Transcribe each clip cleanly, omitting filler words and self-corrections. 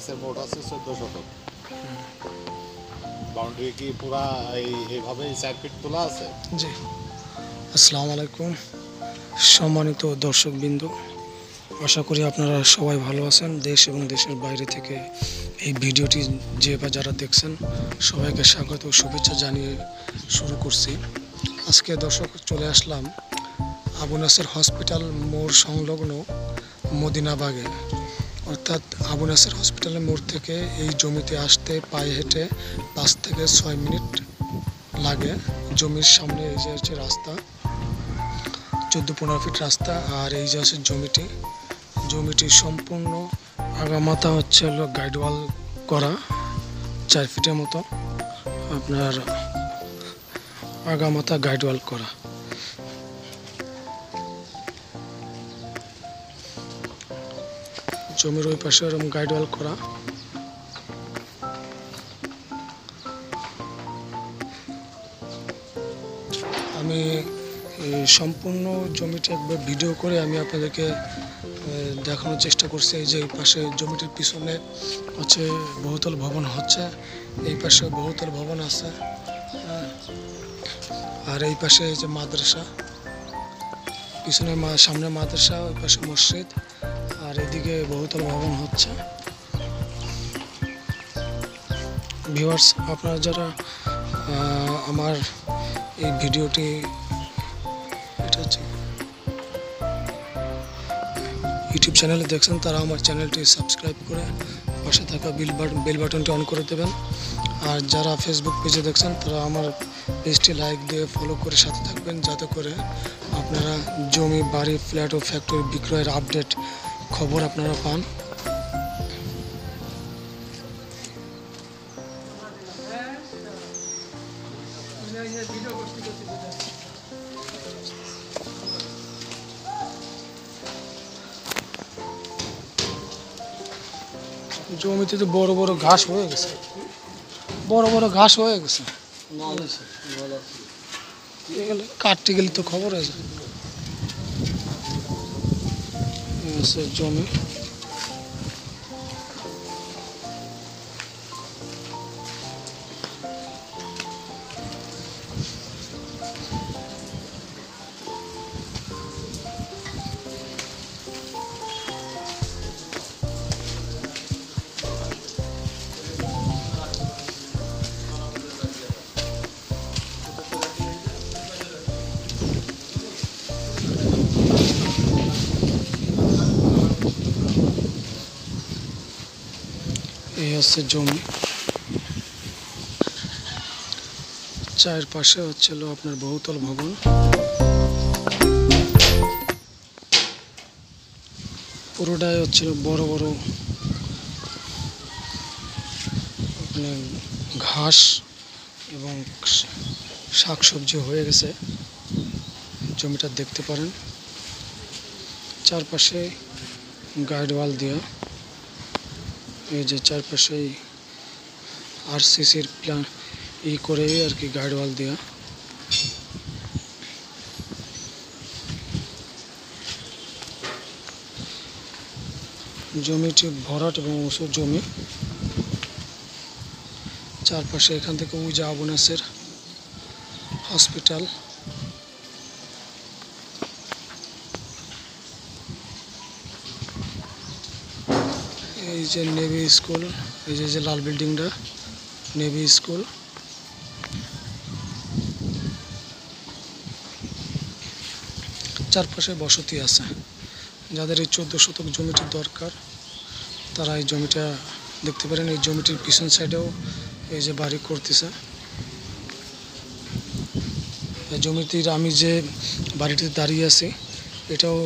গাছের মোট আছে 14 শতক। বাউন্ডারি কি পুরা এইভাবে 4 ফিট তোলা আছে? জি। আসসালামু আলাইকুম সম্মানিত দর্শকবৃন্দ, আশা করি আপনারা সবাই ভালো আছেন। দেশ এবং দেশের বাইরে থেকে এই ভিডিওটি যে বা যারা দেখছেন সবাইকে স্বাগত ও শুভেচ্ছা জানিয়ে শুরু করছি। আজকে দর্শক চলে আসলাম আবু নাসের হসপিটাল মোড় সংলগ্ন মদিনাবাগে, অর্থাৎ আবু নাসের হসপিটালের মোড় থেকে এই জমিতে আসতে পায়ে হেঁটে 5 থেকে 6 মিনিট লাগে। জমির সামনে এই যে হচ্ছে রাস্তা, 14-15 ফিট রাস্তা। আর এই যে হচ্ছে জমিটি সম্পূর্ণ আগামাথা হচ্ছে গাইডওয়াল করা, 4 ফিটের মতো আপনার আগামাথা গাইডওয়াল করা। জমির ওই পাশে এরকম গাইডওয়াল করা। আমি সম্পূর্ণ জমিটা একবার ভিডিও করে আমি আপনাদেরকে দেখানোর চেষ্টা করছি। এই যে এই পাশে জমিটির পিছনে হচ্ছে বহুতল ভবন হচ্ছে, এই পাশে বহুতল ভবন আছে। আর এই পাশে এই যে মাদ্রাসা, পিছনে সামনে মাদ্রাসা, ওই পাশে মসজিদ, আর এদিকে বহুতল ভবন হচ্ছে। ভিউয়ার্স, আপনারা যারা আমার এই ভিডিওটি ইউটিউব চ্যানেলে দেখছেন, তারা আমার চ্যানেলটি সাবস্ক্রাইব করে পাশে থাকা বেল বাটনটি অন করে দেবেন। আর যারা ফেসবুক পেজে দেখছেন তারা আমার পেজটি লাইক দিয়ে ফলো করে সাথে থাকবেন, যাতে করে আপনারা জমি, বাড়ি, ফ্ল্যাট ও ফ্যাক্টরি বিক্রয়ের আপডেট খবর আপনারা পান। জমিতে তো বড় বড় ঘাস হয়ে গেছে, কাটতে গেলে তো খবর আছে। জমি এই হচ্ছে জমি, চারপাশে হচ্ছিল আপনার বহুতল ভবন। পুরোটাই হচ্ছিল বড় বড় মানে ঘাস এবং শাকসবজি হয়ে গেছে। জমিটা দেখতে পারেন, চারপাশে গাইডওয়াল দেওয়া। এই যে চারপাশে আরসিসির প্ল্যান করে আর কি গাইডওয়াল দেওয়া। জমিটি ভরাট এবং উঁচু জমি। চারপাশে এখান থেকে ওই যে আবু নাসের হসপিটাল। এই যে নেভি স্কুল, এই যে লাল বিল্ডিংটা নেভি স্কুল। চারপাশে বসতি আছে। যাদের এই 14 শতক জমিটি দরকার তারা এই জমিটা দেখতে পারেন। এই জমিটির পিছন সাইডেও এই যে বাড়ি করতেছে। এই জমিটির আমি যে বাড়িটিতে দাঁড়িয়ে আছি এটাও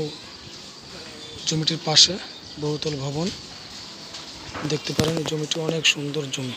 জমিটির পাশে বহুতল ভবন। দেখতে পারেন এই জমিটি অনেক সুন্দর জমি।